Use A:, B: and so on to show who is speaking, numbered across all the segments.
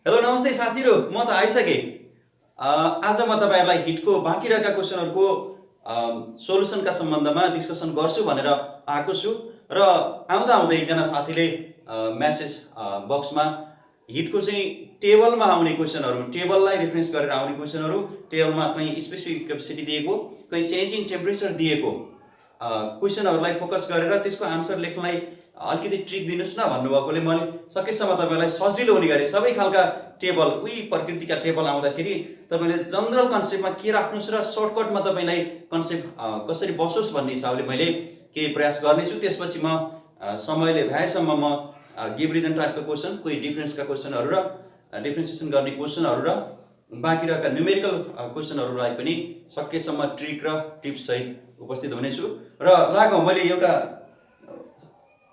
A: Hello नमस्ते साथीहरु, म त आइसकेँ। आज म तपाईहरुलाई हिटको बाँकी रहेका क्वेशनहरुको सोलुसनका सम्बन्धमा डिस्कसन गर्छु भनेर आएको छु र आउँदा आउँदै एकजना साथीले मेसेज बक्समा हिटको चाहिँ टेबलमा आउने क्वेशनहरु, टेबललाई रेफरेन्स गरेर आउने क्वेशनहरु, टेबलमा कहीं स्पेसिफिक क्यापेसिटी दिएको, कहीं चेन्ज इन टेम्परेचर दिएको क्वेशनहरुलाई फोकस गरेर त्यसको आन्सर लेख्नलाई अलिकति ट्रिक दिनुस् न भन्नुभएकोले मैले सकेसम्म तपाईहरुलाई सजिलो हुने गरी सबै खालका टेबल उही प्रकृतिका टेबल आउँदाखेरि तपाईले जनरल कन्सेप्टमा के राख्नुस् र सर्टकटमा तपाईलाई कन्सेप्ट कसरी बसोस् भन्ने हिसाबले मैले केही प्रयास गर्नेछु। त्यसपछि म समयले भ्याएसम्म म गिभ रिजन टाइपको क्वेशन, कोही डिफरेन्सका क्वेशनहरु र डिफरेन्सिएसन गर्ने क्वेशनहरु र बाँकी रहेका न्युमेरिकल क्वेशनहरुलाई पनि सकेसम्म ट्रिक र टिप्स सहित उपस्थित हुनेछु। र लागौं, मैले एउटा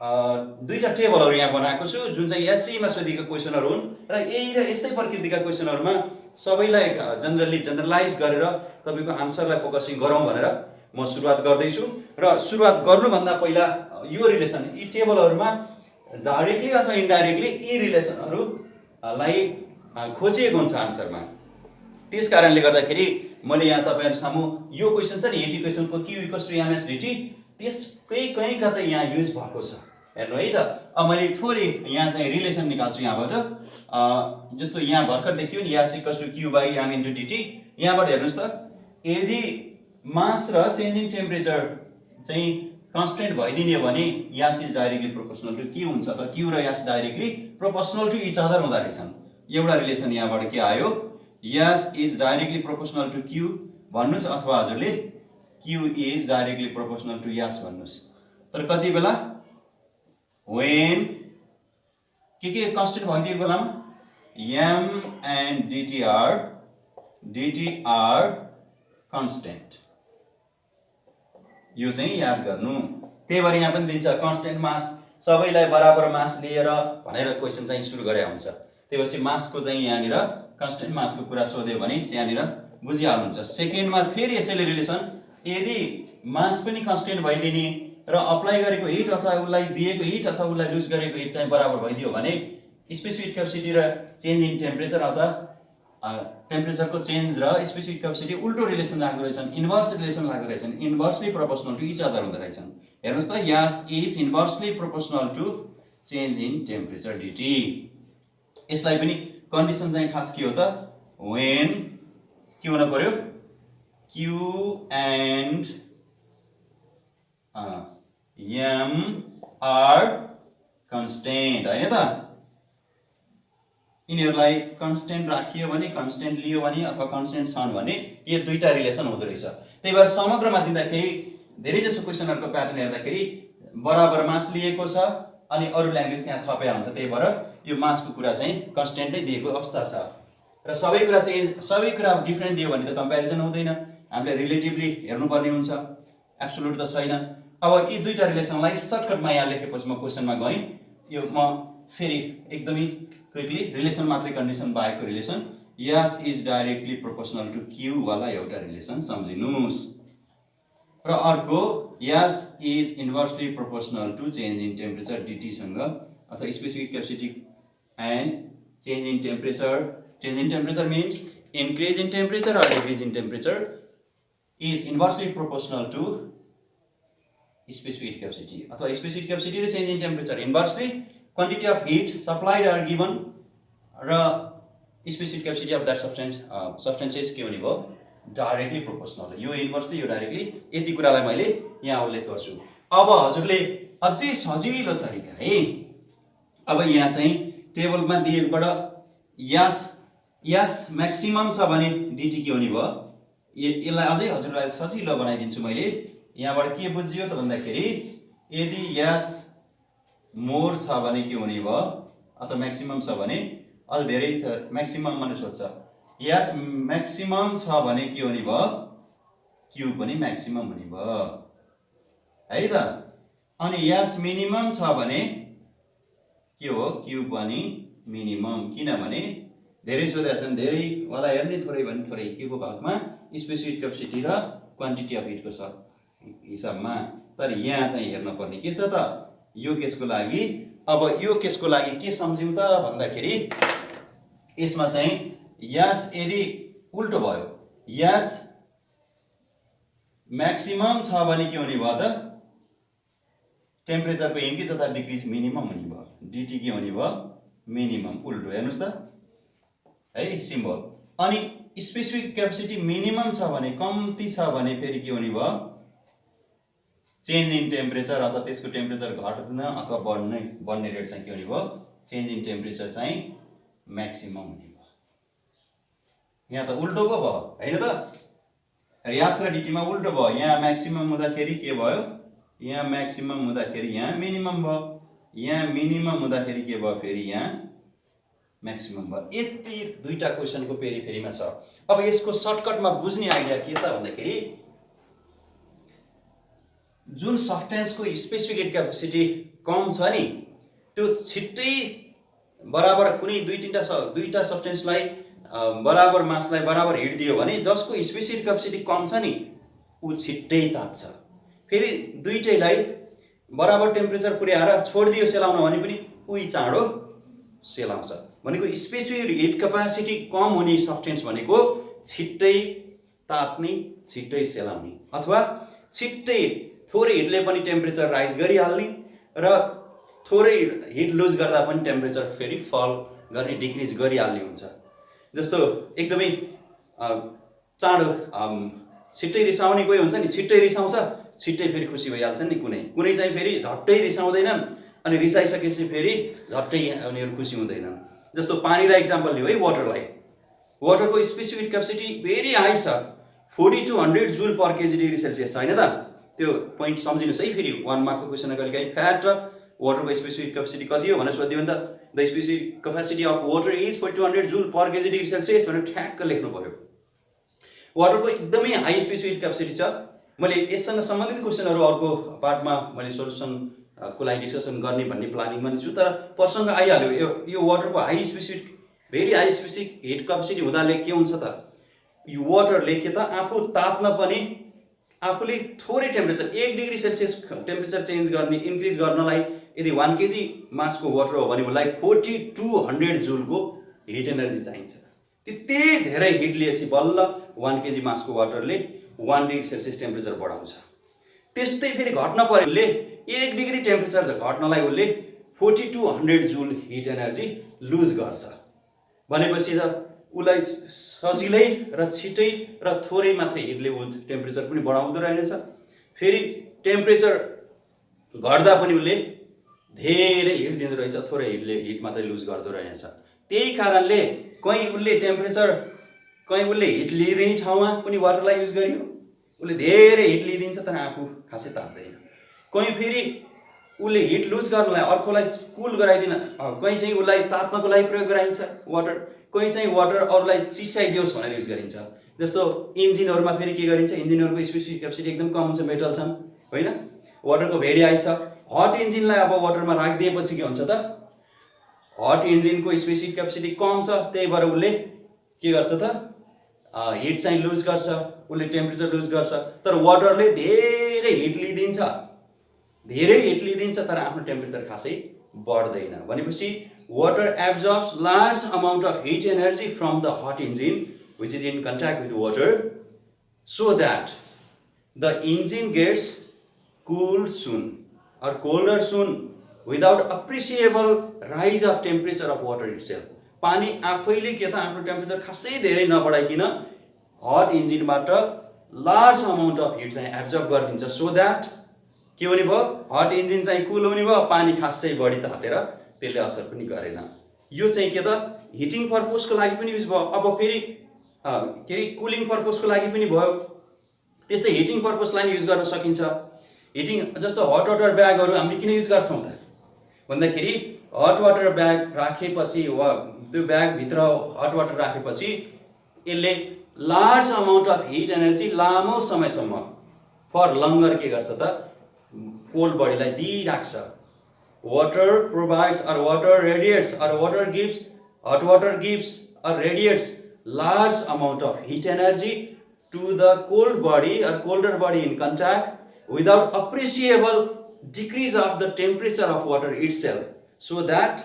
A: दुईटा टेबलहरु यहाँ बनाएको छु जुन चाहिँ एससीमा सोधिएका क्वेशनहरु हुन् र यही र यस्तै प्रकृतिका क्वेशनहरुमा सबैलाई जनरलाइज गरेर तपाईको आन्सरलाई फोकसिङ गरौँ भनेर म सुरुवात गर्दै छु। र सुरुवात गर्नुभन्दा पहिला यो रिलेसन यी टेबलहरुमा डाइरेक्टली अथवा इन्डाइरेक्टली यी रिलेसनहरुलाई खोजिएको हुन्छ आन्सरमा। त्यस कारणले गर्दाखेरि मैले यहाँ तपाईहरु सामु यो क्वेशन छ नि, हिट इक्वेसनको Q = ms dt, त्यसकै कहीं कतै यहाँ युज भएको छ। हेर्नु है त, अब मैले थोरै यहाँ चाहिँ रिलेसन निकाल्छु यहाँबाट। जस्तो यहाँ भर्खर देखियो नि s = q/m * dt। यहाँबाट हेर्नुस् त, यदि मास र चेन्ज इन टेम्परेचर चाहिँ कन्स्टेन्ट भइदिने भने s is directly proportional to q हुन्छ। त q र s directly proportional to each other हुँदा रहेछन्। एउटा रिलेसन यहाँबाट के आयो, s is directly proportional to q भन्नुस् अथवा हजुरले q is directly proportional to s भन्नुस्। तर कति बेला when के कन्स्टेन्ट भइदिएको बेलामा m and dt are constant, यो चाहिँ याद गर्नु। त्यही भएर यहाँ पनि दिन्छ कन्स्टेन्ट मास, सबैलाई बराबर मास लिएर भनेर क्वेशन चाहिँ सुरु गरे हुन्छ। त्यसपछि मासको चाहिँ यहाँनिर कन्स्टेन्ट मासको कुरा सोध्यो भने त्यहाँनिर बुझिहाल्नुहुन्छ। सेकेन्डमा फेरि यसैले रिलेसन, यदि मास पनि कन्स्टेन्ट भइदिने र अप्लाई गरेको हिट अथवा उसलाई दिएको हिट अथवा उसलाई लुज गरेको हिट चाहिँ बराबर भइदियो भने स्पेसिफिक क्यापेसिटी र चेन्ज इन टेम्परेचर अथवा टेम्परेचरको चेन्ज र स्पेसिफिक क्यापेसिटी उल्टो रिलेसन लाग्दो रहेछन्, इन्भर्स रिलेसन लाग्दो रहेछन्, inversely proportional to each other हुँदो रहेछन्। हेर्नुस् त, s is inversely proportional to change in temperature dt। यसलाई पनि कन्डिसन चाहिँ खास के हो त, when के हुन पर्यो, q and m are constant, हैन त। यिनीहरुलाई कन्स्टेन्ट राखियो भने, कन्स्टेन्ट लियो भने अथवा कन्स्टेन्ट छन् भने यो दुईटा रिलेसन हुँदो रहेछ। त्यही भएर समग्रमा दिँदाखेरि धेरै जसो क्वेशनहरुको प्याटर्न हेर्दाखेरि बराबर मास लिएको छ अनि अरु ल्याङ्ग्वेज त्यहाँ थपे हुन्छ। त्यही भएर यो मासको कुरा चाहिँ कन्स्टेन्ट नै दिएको अवस्था छ र सबै कुरा डिफरेन्ट दियो भने त कम्प्यारिजन हुँदैन, हामीले रिलेटिभली हेर्नुपर्ने हुन्छ, एब्सोल्युट त छैन। अब यी दुईटा रिलेसनलाई सर्टकटमा यहाँ लेखेपछि म क्वेशनमा गएँ। यो म फेरि एकदमै क्विकली रिलेसन मात्रै कन्डिसन बाहेकको relation s is directly proportional to q वाला एउटा रिलेसन सम्झिनुस्। र अर्को s is inversely proportional to change in temperature dt सँग अथवा specific capacity and change in temperature. Change in temperature means increase in temperature or decrease in temperature is inversely proportional to specific capacity अथवा specific capacity र change in temperature inversely quantity of heat supplied or given र specific capacity of that substances के हुने भयो, directly proportional. यो inversely, यो directly, यति कुरालाई मैले यहाँ उल्लेख गर्छु। अब हजुरले अझै सजिलो तरिका है, अब यहाँ चाहिँ टेबलमा दिएकोबाट s म्याक्सिमम छ भने dt के हुने भयो, यसलाई अझै हजुरलाई सजिलो बनाइदिन्छु मैले। यहाँबाट के बुझियो त भन्दाखेरि यदि s मोर छ भने के हुने भयो अथवा म्याक्सिमम छ भने, अझ धेरै म्याक्सिमम माने सोध्छ, s म्याक्सिमम छ भने के हुने भयो, q पनि म्याक्सिमम हुने भयो है त। अनि s मिनिमम छ भने के हो, q पनि मिनिमम। किनभने धेरै सोधेका छन्, धेरै वाला हेर्ने, थोरै भने थोरै, के को भागमा, स्पेसिफिक क्यापेसिटी र क्वान्टिटी अफ हिटको हिसाबमा। तर यहाँ चाहिँ हेर्न पर्ने के छ त, यो केसको लागि। अब यो केसको लागि के सम्झ्यौं त भन्दाखेरि यसमा चाहिँ यस यदि उल्टो भयो, यस म्याक्सिमम छ भने के हुने भयो त, टेम्परेचरको इन्क्रिज अथवा डिक्रिज मिनिमम हुने भयो, डिटी के हुने भयो, मिनिमम। उल्टो हेर्नुहोस् त है सिम्बल। अनि स्पेसिफिक क्यापेसिटी मिनिमम छ भने, कम्ती छ भने फेरि के हुने भयो, चेन्ज इन टेम्परेचर अथवा त्यसको टेम्परेचर घट्न अथवा बढ्ने रेट चाहिँ के हुने भयो, चेन्ज इन टेम्परेचर चाहिँ म्याक्सिमम हुने भयो। यहाँ त उल्टो पो भयो होइन त, यास र डिटीमा उल्टो भयो। यहाँ म्याक्सिमम हुँदाखेरि के भयो, यहाँ म्याक्सिमम हुँदाखेरि यहाँ मिनिमम भयो, यहाँ मिनिमम हुँदाखेरि के भयो, फेरि यहाँ म्याक्सिमम भयो। यति दुईटा क्वेसनको पेरिफेरीमा छ। अब यसको सर्टकटमा बुझ्ने आइडिया के त भन्दाखेरि, जुन सब्सटेन्सको स्पेसिफिक क्यापेसिटी कम छ नि, त्यो छिट्टै बराबर कुनै दुईटा सब्सटेन्सलाई बराबर मासलाई बराबर हिट दियो भने जसको स्पेसिफिक क्यापेसिटी कम छ नि ऊ छिट्टै तात्छ। फेरि दुईटैलाई बराबर टेम्परेचर पुर्याएर छोडिदियो सेलाउन भने पनि उही चाँडो सेलाउँछ। भनेको स्पेसिफिक हिट क्यापेसिटी कम हुने सब्सटेन्स भनेको छिट्टै तात्ने, छिट्टै सेलाउने, अथवा छिट्टै थोरै हिटले पनि टेम्परेचर राइज गरिहाल्ने र थोरै हिट लुज गर्दा पनि टेम्परेचर फेरि फल गर्ने, डिक्रिज गरिहाल्ने हुन्छ। जस्तो एकदमै चाँडो छिट्टै रिसाउने कोही हुन्छ नि, छिट्टै रिसाउँछ, छिट्टै फेरि खुसी भइहाल्छ नि। कुनै चाहिँ फेरि झट्टै रिसाउँदैनन् अनि रिसाइसकेपछि फेरि झट्टै उनीहरू खुसी हुँदैनन्। जस्तो पानीलाई इक्जाम्पल लियो है, वाटरको स्पेसिफिक क्यापेसिटी भेरी हाई छ, 40 to 100 joule per KG degree Celsius छ होइन त। त्यो पोइन्ट सम्झिनुहोस् है। फेरि 1 मार्कको क्वेसनमा कहिलेकाहीँ फ्याट र वाटरको स्पेसिफिक क्यापेसिटी कति हो भनेर सोधिदियो भने त the specific capacity of water is 40 to 100 joule per KG degree Celsius भनेर ठ्याक्क लेख्नु पर्यो। वाटरको एकदमै हाई स्पेसिफिक क्यापेसिटी छ। मैले यससँग सम्बन्धित क्वेसनहरू अर्को पार्टमा मैले सोल्युसनको लागि डिस्कसन गर्ने भन्ने प्लानिङमा छु, तर प्रसङ्ग आइहाल्यो। यो वाटरको high specific, very high specific heat capacity हुँदाले के हुन्छ त, यो वाटरले के त आफू तात्न पनि आफूले थोरै temperature 1 degree Celsius temperature change गर्ने, इन्क्रिज गर्नलाई यदि 1 केजी मासको वाटर हो भने उसलाई 40 to 100 जुलको हिट एनर्जी चाहिन्छ। त्यति धेरै हिट लिएपछि बल्ल 1 केजी मासको वाटरले 1 डिग्री सेल्सियस टेम्परेचर बढाउँछ। त्यस्तै फेरि घट्न पर्यो, उसले 1 डिग्री टेम्परेचर घट्नलाई उसले 40 to 100 joule heat energy lose गर्छ। भनेपछि त उसलाई सजिलै र छिटै र थोरै मात्रै हिटले टेम्परेचर पनि बढाउँदो रहेछ। फेरि टेम्परेचर घट्दा पनि उसले धेरै हिट दिँदो रहेछ, थोरै हिट मात्रै लुज गर्दो रहेछ। त्यही कारणले कहीँ उसले हिट लिइदिने ठाउँमा पनि वाटरलाई युज गरियो, उसले धेरै हिट लिइदिन्छ तर आफू खासै तात्दैन। कहीँ फेरि उसले हिट लुज गर्नलाई, अर्कोलाई कुल गराइदिन, कहीँ चाहिँ उसलाई तात्नको लागि प्रयोग गराइन्छ वाटर, कहीँ चाहिँ वाटर अरूलाई चिसाइदियोस् भनेर युज गरिन्छ। जस्तो इन्जिनहरूमा फेरि के गरिन्छ, इन्जिनहरूको स्पेसिफिक क्यापेसिटी एकदम कम हुन्छ, मेटल छन् होइन, वाटरको भेरी हाई छ। हट इन्जिनलाई अब वाटरमा राखिदिएपछि के हुन्छ त, हट इन्जिनको स्पेसिफिक क्यापेसिटी कम छ, त्यही भएर उसले के गर्छ त, हिट चाहिँ लुज गर्छ, उसले टेम्परेचर लुज गर्छ। तर वाटरले धेरै हिट लिइदिन्छ तर आफ्नो टेम्परेचर खासै बढ्दैन। भनेपछि water absorbs large amount of heat energy from the hot engine which is in contact with water so that the engine gets cooled soon or colder soon without appreciable rise of temperature of water itself. पानी आफैले के त आफ्नो temperature खासै धेरै नबढाइकिन hot इन्जिनबाट large amount of heat चाहिँ एब्जर्ब गरिदिन्छ, सो द्याट के हुने भयो, हट इन्जिन चाहिँ कुल हुने भयो, पानी खासै बढी तातेर त्यसले असर पनि गरेन। यो चाहिँ के त हिटिङ पर्पजको लागि पनि युज भयो। अब फेरि के अरे कुलिङ पर्पजको लागि पनि भयो। त्यस्तै हिटिङ पर्पजलाई युज गर्न सकिन्छ। हिटिङ जस्तो हट वाटर ब्यागहरू हामीले किन युज गर्छौँ त भन्दाखेरि, हट वाटर ब्याग राखेपछि वा त्यो ब्यागभित्र हट वाटर राखेपछि यसले large amount of heat energy लामो समयसम्म फर लङ्गर के गर्छ त, कोल्ड बडीलाई दिइराख्छ। Water provides or water radiates or water gives, hot water gives or radiates large amount of heat energy to the cold body or colder body in contact without appreciable decrease of the temperature of water itself, so that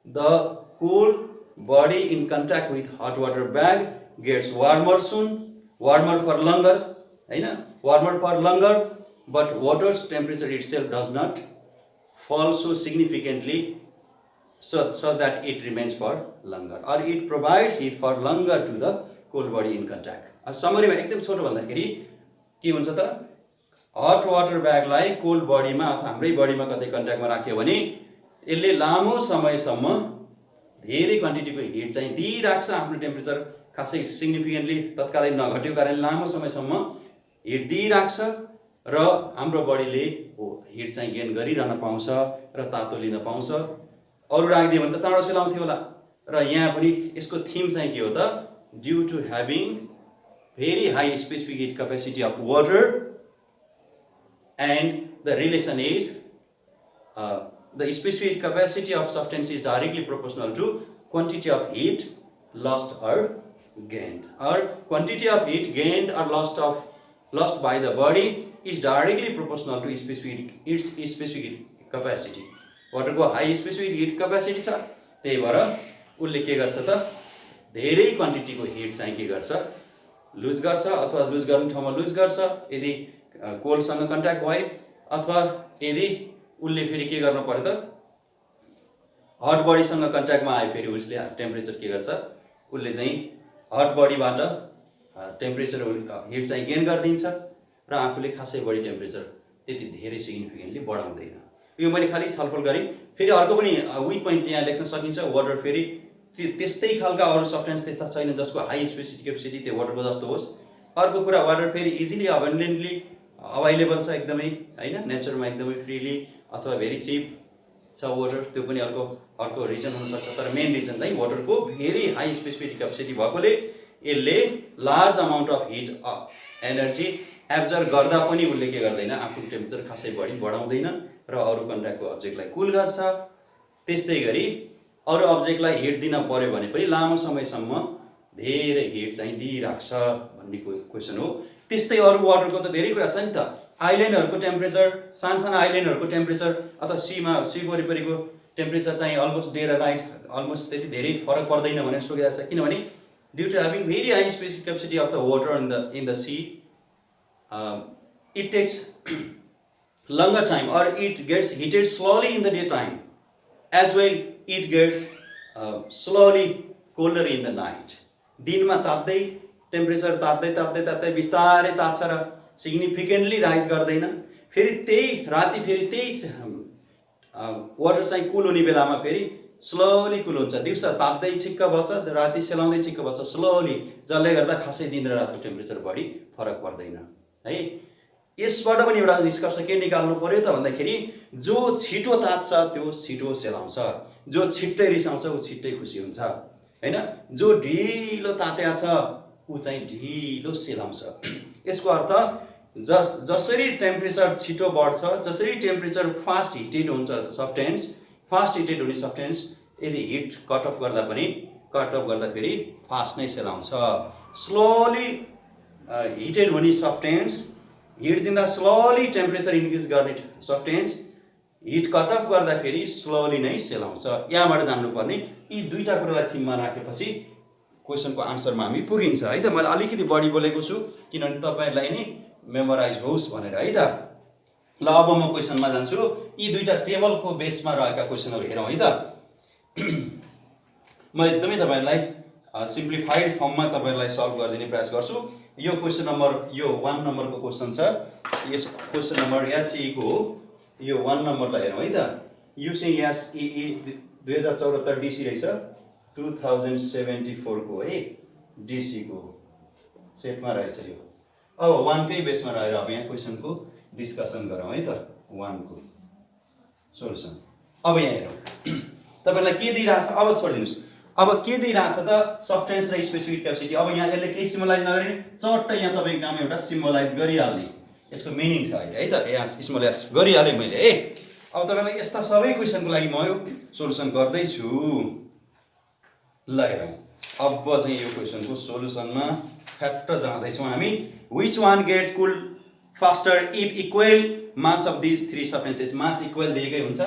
A: the cool body in contact with hot water bag gets warmer soon, warmer for longer, हैन, warmer for longer, but water's temperature itself does not fall so significantly such that it remains for longer, or it provides heat for longer to the cold body in contact. समरीमा एकदम छोटो भन्दाखेरि के हुन्छ त, hot water ब्यागलाई cold बडीमा अथवा हाम्रै बडीमा कतै कन्ट्याक्टमा राख्यो भने यसले लामो समयसम्म धेरै क्वान्टिटीको हिट चाहिँ दिइराख्छ। आफ्नो टेम्परेचर खासै सिग्निफिकेन्टली तत्कालै नघट्यो कारण लामो समयसम्म हिट दिइराख्छ र हाम्रो बडीले हिट चाहिँ गेन गरिरहन पाउँछ र तातो लिन पाउँछ। अरू राखिदियो भने त चाँडो सेलाउँथ्यो होला। र यहाँ पनि यसको थीम चाहिँ के हो त, due to having very high specific heat capacity of water and the relation is the specific capacity of substance is directly proportional to quantity of heat lost or gained, or quantity of heat gained or lost by the body is directly proportional to its specific capacity. Water को high specific heat capacity छ, त्यही भएर उसले के गर्छ त, धेरै क्वान्टिटीको hit चाहिँ के गर्छ, लुज गर्छ अथवा लुज गर्ने ठाउँमा लुज गर्छ यदि कोल्डसँग कन्ट्याक्ट भयो, अथवा यदि उसले फेरि के गर्नु पर्यो त, हट बडीसँग कन्ट्याक्टमा आयो फेरि उसले टेम्परेचर के गर्छ, उसले चाहिँ हट बडीबाट टेम्परेचर हिट चाहिँ गेन गरिदिन्छ र आफूले खासै बडी टेम्परेचर त्यति धेरै सिग्निफिकेन्टली बढाउँदैन। यो मैले खालि छलफल गरेँ। फेरि अर्को पनि विक पोइन्ट यहाँ लेख्न सकिन्छ, वाटर फेरि त्यस्तै खालका अरू सब्सटेन्स त्यस्ता छैन जसको हाई स्पेसिफिक क्यापेसिटी त्यो वाटरको जस्तो होस्। अर्को कुरा, वाटर फेरि इजिली अबन्डेन्टली अभाइलेबल छ एकदमै, हैन, नेचरमा एकदमै फ्रीली अथवा भेरी चिप छ वाटर, त्यो पनि अर्को रिजन हुनसक्छ। तर मेन रिजन चाहिँ वाटरको भेरी हाई स्पेसिफिक क्यापेसिटी भएकोले यसले large amount of heat energy absorb गर्दा पनि उसले के गर्दैन, आफ्नो टेम्परेचर खासै बढी बढाउँदैन र अरू कन्ट्याक्टको अब्जेक्टलाई कुल गर्छ। त्यस्तै गरी अरू अब्जेक्टलाई हिट दिन पर्यो भने पनि लामो समयसम्म धेरै हिट चाहिँ दिइराख्छ भन्ने क्वेसन हो। त्यस्तै अरू वाटरको त धेरै कुरा छ नि त, आइल्यान्डहरूको टेम्परेचर, सानसानो आइल्यान्डहरूको टेम्परेचर अथवा सी वरिपरिको टेम्परेचर चाहिँ अलमोस्ट डे र नाइट अलमोस्ट त्यति धेरै फरक पर्दैन भनेर सोचिरहेको छ। किनभने due to having very high specific capacity of the water in the sea, it takes longer time or it gets heated slowly in the daytime, as well it gets slowly colder in the night. दिनमा तात्दै temperature तात्दै बिस्तारै तात्छ र significantly rise गर्दैन। फेरि त्यही राति फेरि त्यही water चाहिँ कुल हुने बेलामा फेरि स्लोली कुल हुन्छ। दिउँसो तात्दै ठिक्क बस्छ, राति सेलाउँदै ठिक्क बस्छ स्लोली, जसले गर्दा खासै दिन र रातको टेम्परेचर बढी फरक पर्दैन है। यसबाट पनि एउटा निष्कर्ष के निकाल्नु पर्यो त भन्दाखेरि, जो छिटो तात्छ त्यो छिटो सेलाउँछ, जो छिट्टै रिसाउँछ ऊ छिट्टै खुसी हुन्छ, हैन। जो ढिलो तात्या छ ऊ चाहिँ ढिलो सेलाउँछ। यसको अर्थ जसरी टेम्परेचर छिटो बढ्छ, जसरी टेम्परेचर फास्ट हिटेड हुन्छ सब्सटेन्स, फास्ट हिटेड हुने सब्सटेन्स यदि हिट कट अफ गर्दाखेरि फास्ट नै सेलाउँछ। स्लोली हिटेड हुने सब्सटेन्स हिट दिँदा स्लोली टेम्परेचर इन्क्रिज गर्ने सब्सटेन्स हिट कट अफ गर्दाखेरि स्लोली नै सेलाउँछ। यहाँबाट जान्नुपर्ने यी दुईटा कुरालाई थिममा राखेपछि क्वेसनको आन्सरमा हामी पुगिन्छ है त। मैले अलिकति बढी बोलेको छु किनभने तपाईँहरूलाई नै मेमोराइज होस् भनेर है त। ल अब म क्वेसनमा जान्छु। यी दुईटा टेबलको बेसमा रहेका क्वेसनहरू हेरौँ है त। म एकदमै तपाईँहरूलाई सिम्प्लिफाइड फर्ममा तपाईँहरूलाई सल्भ गरिदिने प्रयास गर्छु। यो क्वेसन नम्बर, यो 1 नम्बरको क्वेसन छ। यस क्वेसन नम्बर एसई को यो 1 नम्बरलाई हेरौँ है त। यो चाहिँ एसई 2074 डिसी रहेछ, 2074 को है डिसी को सेटमा रहेछ यो। अब 1 कै बेसमा रहेर अब यहाँ क्वेसनको डिस्कसन गरौँ है त। 1 को सोल्युसन अब यहाँ हेरौँ तपाईँलाई के दिइरहेछ, अब छोडिदिनुहोस्। अब के दिइरहेछ त, सब्सटेन्स र स्पेसिफिक क्यापेसिटी। अब यहाँ यसले केही सिम्बलाइज नगरी चट्ट यहाँ तपाईँको काम एउटा सिम्बलाइज गरिहाल्ने, यसको मिनिङ छ अहिले है त। यहाँ सिम्बलाइज गरिहालेँ मैले है। अब तपाईँलाई यस्ता सबै क्वेसनको लागि म यो सोल्युसन गर्दैछु। ल हेरौँ अब चाहिँ यो क्वेसनको सोल्युसनमा फ्याक्ट जाँदैछौँ हामी। Which one gets cool faster if equal mass of these 3 substances. Mass equal दिएकै हुन्छ,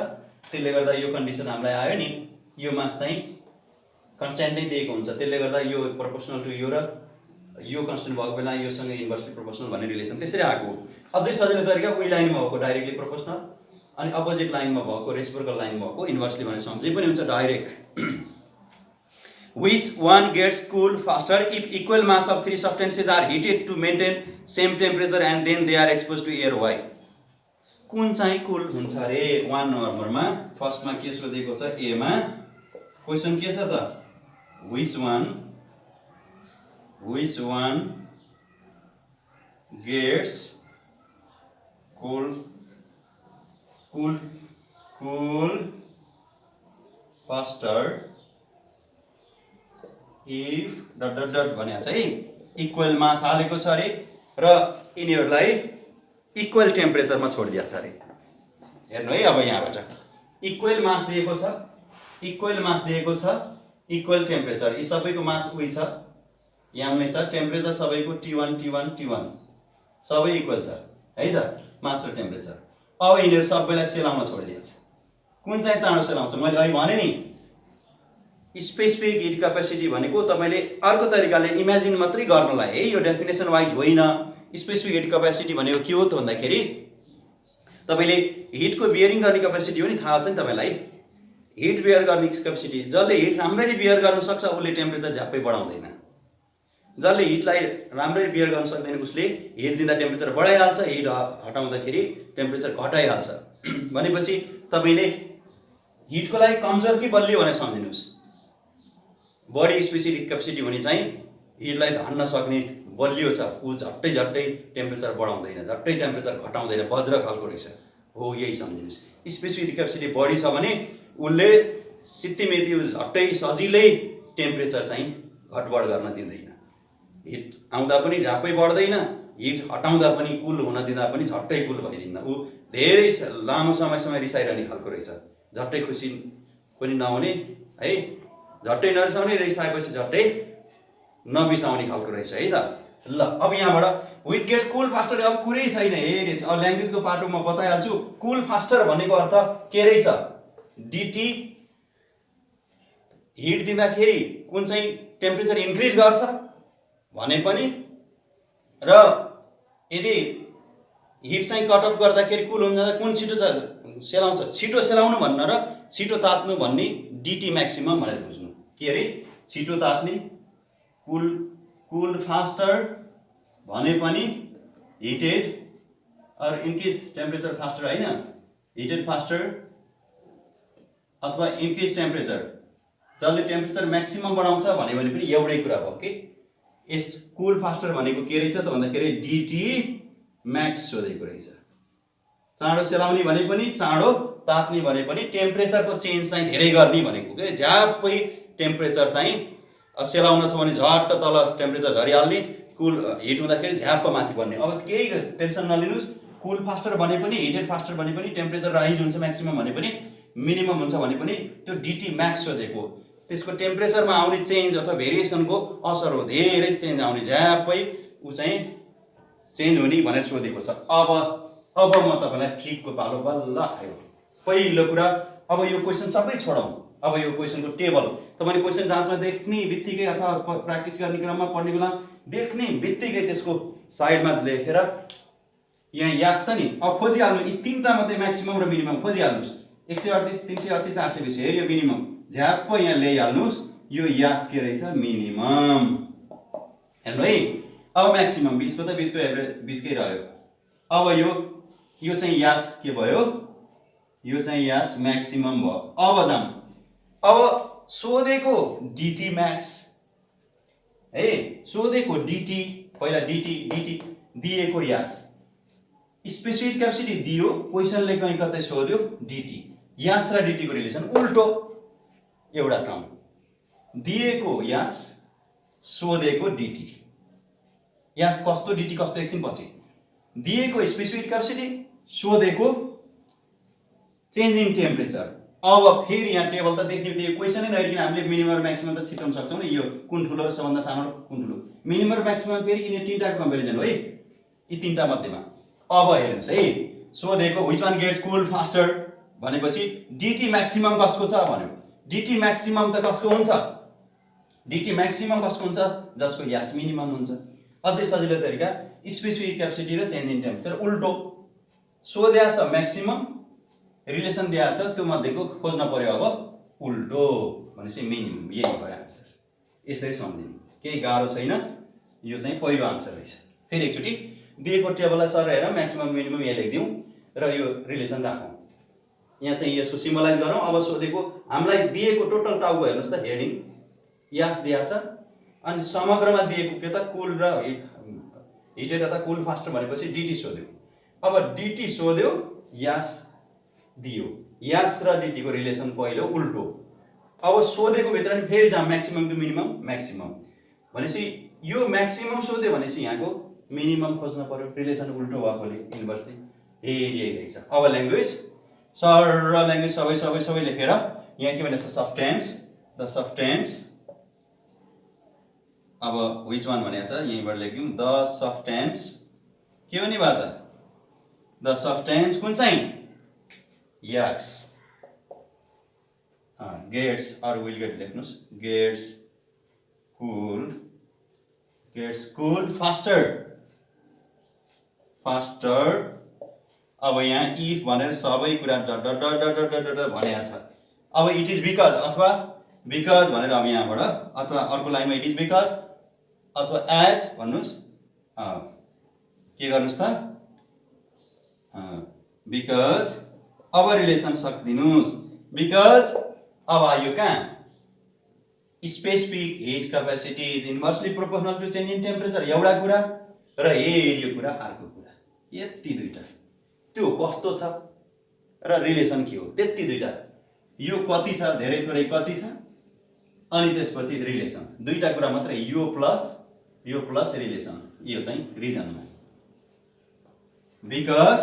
A: त्यसले गर्दा यो कन्डिसन हामीलाई आयो नि, यो मास चाहिँ कन्स्ट्यान्ट नै दिएको हुन्छ, त्यसले गर्दा यो प्रोपोर्सनल टु यो र यो कन्स्ट्यान्ट भएको बेला योसँग इन्भर्सली प्रोपोर्सनल भन्ने रिलेसन त्यसरी आएको हो। अझै सजिलो तरिका उही लाइनमा भएको डाइरेक्टली प्रोपोर्सनल अनि अपोजिट लाइनमा भएको रेसिप्रोकल लाइनमा भएको इन्भर्सली भनेर सम्झे पनि हुन्छ direct. Which one gets cooled faster if equal mass of three substances are heated to maintain same temperature and then they are exposed to air? Why? कुन चाहिँ कुल हुन्छ अरे 1 नम्बरमा फर्स्टमा के सोधेको छ ए मा क्वेशन के छ त which one gets cooled faster if ... भने छ है इक्वल मास हालेको छ अरे र यिनीहरूलाई इक्वल टेम्परेचरमा छोडिदिया छ अरे। हेर्नु है अब यहाँबाट इक्वल मास दिएको छ इक्वल टेम्परेचर, यी सबैको मास उही छ यहाँ नै छ, टेम्परेचर सबैको T1 सबै इक्वल छ है त मास र टेम्परेचर। अब यिनीहरू सबैलाई सेलाउन छोडिदिएको छ। कुन चाहिँ चाँडो सेलाउँछ मैले अघि भने नि स्पेसिफिक हिट क्यापेसिटी भनेको तपाईले अर्को तरिकाले इमेजिन मात्रै गर्नलाई है, यो डेफिनेसन वाइज होइन। स्पेसिफिक हिट क्यापेसिटी भनेको के हो त भन्दाखेरि तपाईले हिटको बियरिङ गर्ने क्यापेसिटी हो नि, थाहा छ नि तपाईलाई। हिट बियर गर्ने क्यापेसिटी, जसले हिट राम्ररी बियर गर्न सक्छ उसले टेम्परेचर झ्याप्पै बढाउँदैन, जसले हिटलाई राम्ररी बियर गर्न सक्दैन उसले हिट दिँदा टेम्परेचर बढाइहाल्छ, हिट हटाउँदाखेरि टेम्परेचर घटाइहाल्छ। भनेपछि तपाईले हिटको लागि कमजोर कि बलियो भनेर सम्झिनुहोस्। बडी स्पेसिफिक क्यापेसिटी भने चाहिँ हिटलाई धान्न सक्ने बलियो छ, ऊ झट्टै टेम्परेचर बढाउँदैन, झट्टै टेम्परेचर घटाउँदैन, वज्र खालको रहेछ हो, यही सम्झिनुहोस्। स्पेसिफिक क्यापेसिटी बडी छ भने उसले सित्तिमेती झट्टै सजिलै टेम्परेचर चाहिँ घटबड गर्न दिँदैन, हिट आउँदा पनि झ्याप्पै बढ्दैन, हिट हटाउँदा पनि कुल हुन दिँदा पनि झट्टै कुल भइदिन्न। ऊ धेरै लामो समयसम्म रिसाइरहने खालको रहेछ, झट्टै खुसी पनि नहुने है, झट्टै नरिसाउने, रिसाएपछि झट्टै नबिसाउने खालको रहेछ है त। ल अब यहाँबाट विच गेट्स कुल फास्टर, अब कुरै छैन हेरे, अब ल्याङ्ग्वेजको पाटो म बताइहाल्छु। कुल फास्टर भनेको अर्थ के रहेछ, डिटी हिट दिँदाखेरि कुन चाहिँ टेम्परेचर इन्क्रिज गर्छ भने पनि, र यदि हिट चाहिँ कट अफ गर्दाखेरि कुल हुन जाँदा कुन छिटो सेलाउँछ, छिटो सेलाउनु भन्न र छिटो तात्नु भन्ने डिटी म्याक्सिमम भनेर बुझ्नु। के अरे छिटो तात्ने, कुल फास्टर भने पनि heated or increase temperature faster होइन, हिटेड फास्टर अथवा इन्क्रिज टेम्परेचर, जसले टेम्परेचर म्याक्सिमम बढाउँछ भने पनि एउटै कुरा भयो कि यस कुल फास्टर भनेको के रहेछ त भन्दाखेरि डिटी म्याक्स सोधेको रहेछ। चाँडो सेलाउने भने पनि चाँडो तात्ने भने पनि टेम्परेचरको चेन्ज चाहिँ धेरै गर्ने भनेको के, झ्याप्पै टेम्परेचर चाहिँ सेलाउन छ भने झट्ट तल टेम्परेचर झरिहाल्ने, कुल हिट हुँदाखेरि झ्याप्प माथि बढ्ने। अब केही टेन्सन नलिनुहोस्, कुल फास्टर भने पनि हिटेड फास्टर भने पनि टेम्परेचर राइज हुन्छ म्याक्सिमम भने पनि मिनिमम हुन्छ भने पनि त्यो डिटी म्याक्स सोधेको, त्यसको टेम्परेचरमा आउने चेन्ज अथवा भेरिएसनको असर हो, धेरै चेन्ज आउने, झ्याप्पै ऊ चाहिँ चेन्ज हुने भनेर सोधेको छ। अब म तपाईँलाई ट्रिकको पालो बल्ल आयो। पहिलो कुरा अब यो क्वेसन सबै छोडौँ, अब यो क्वेसनको टेबल तपाईँले क्वेसन जाँचमा देख्ने बित्तिकै अथवा प्र्याक्टिस गर्ने क्रममा पढ्ने बेला देख्ने बित्तिकै त्यसको साइडमा लेखेर यहाँ याद छ नि, अब खोजिहाल्नु, यी तीनटा मध्ये म्याक्सिमम र मिनिमम खोजिहाल्नुहोस्। 138, 380, 420 हेऱ्यो मिनिमम, झ्याप्प यहाँ ल्याइहाल्नुहोस्, यो यास के रहेछ मिनिमम। हेर्नु है, अब म्याक्सिमम बिचको त बिचको एभरेज बिचकै रह्यो। अब यो चाहिँ यास के भयो, यो चाहिँ यास म्याक्सिमम भयो। अब जाम, अब सोधेको डिटी म्याक्स है, सोधेको डिटी, पहिला डिटी दिएको यास, स्पेसिफिक क्यापेसिटी दियो, क्वेसनले कहीँ कतै सोध्यो डिटी, यास र डिटीको रिलेसन उल्टो एउटा टर्म, दिएको यास सोधेको डिटी, यास कस्तो डिटी कस्तो एकछिन पछि, दिएको स्पेसिफिक क्यापेसिटी सोधेको चेन्जिङ टेम्परेचर। अब फेरि यहाँ टेबल त देख्ने बित्तिकै क्वेसनै नहेरिकन हामीले मिनिमम र म्याक्सिमम त छिटाउन सक्छौँ नि, यो कुन ठुलो सबभन्दा सानो कुन ठुलो, मिनिमम र म्याक्सिमम फेरि यिनी तीनटाको कम्पेरिजन हो है, यी तीनटा मध्येमा। अब हेर्नुहोस् है, सोधेको which one gets cool faster भनेपछि डिटी म्याक्सिमम कसको छ भन्यो, डिटी म्याक्सिमम त कसको हुन्छ, डिटी म्याक्सिमम कसको हुन्छ जसको यास मिनिमम हुन्छ। अझै सजिलो तरिका स्पेसिफिक क्यापेसिटी र चेन्ज इन टेम्परेचर उल्टो सोध्या छ म्याक्सिमम रिलेसन दिएको छ त्यो मध्येको खोज्न पर्यो अब उल्टो भनेपछि मिनिमम यही भयो आन्सर। यसरी सम्झिनु केही गाह्रो छैन यो चाहिँ पहिलो आन्सर रहेछ। फेरि एकचोटि दिएको टेबललाई सर हेर म्याक्सिमम मिनिमम यहाँ लेखिदिउँ र यो रिलेसन राखौँ यहाँ चाहिँ यसको सिम्बलाइज गरौँ। अब सोधेको हामीलाई दिएको टोटल टाउको हेर्नुहोस् त हेडिङ यास दिएको छ अनि समग्रमा दिएको के त कुल र हिटेड अथवा कुल फास्टर भनेपछि डिटी सोध्यो। अब डिटी सोध्यो यास दियो यास र डिटीको रिलेसन पहिलो उल्टो। अब सोधेको भित्र नि फेरि जाम म्याक्सिमम टु मिनिमम म्याक्सिमम भनेपछि यो म्याक्सिमम सोध्यो भनेपछि यहाँको मिनिमम खोज्न पर्यो रिलेसन उल्टो भएकोले इन्भर्सली यही रहेछ। अब ल्याङ्ग्वेज सर र ल्याङ्ग्वेज सबै लेखेर यहाँ के भनेको छ सब्स्टेन्स द सब्स्टेन्स अब विच वान भनेको छ यहीँबाट लेखिदिउँ द सब्स्टेन्स के हो नि भयो त द सब्स्टेन्स कुन चाहिँ यक्स गेट्स अर विल गेट लेख्नुहोस् गेट्स कुल्ड फास्टर। अब यहाँ इफ भनेर सबै कुरा भनेको छ। अब इट इज बिकज अथवा बिकज भनेर अब यहाँबाट अथवा अर्को लाइनमा इट इज बिकज अथवा एज भन्नुहोस् के गर्नुहोस् त बिकज अब रिलेसन सक्दिनुहोस् बिकज अब आयो कहाँ specific heat capacity is inversely proportional to change in temperature एउटा कुरा र यो कुरा अर्को कुरा यति दुईटा त्यो कस्तो छ र रिलेसन के हो त्यति दुईटा यो कति छ धेरै थोरै कति छ अनि त्यसपछि रिलेसन दुईटा कुरा मात्रै यो प्लस रिलेसन यो चाहिँ रिजनमा बिकज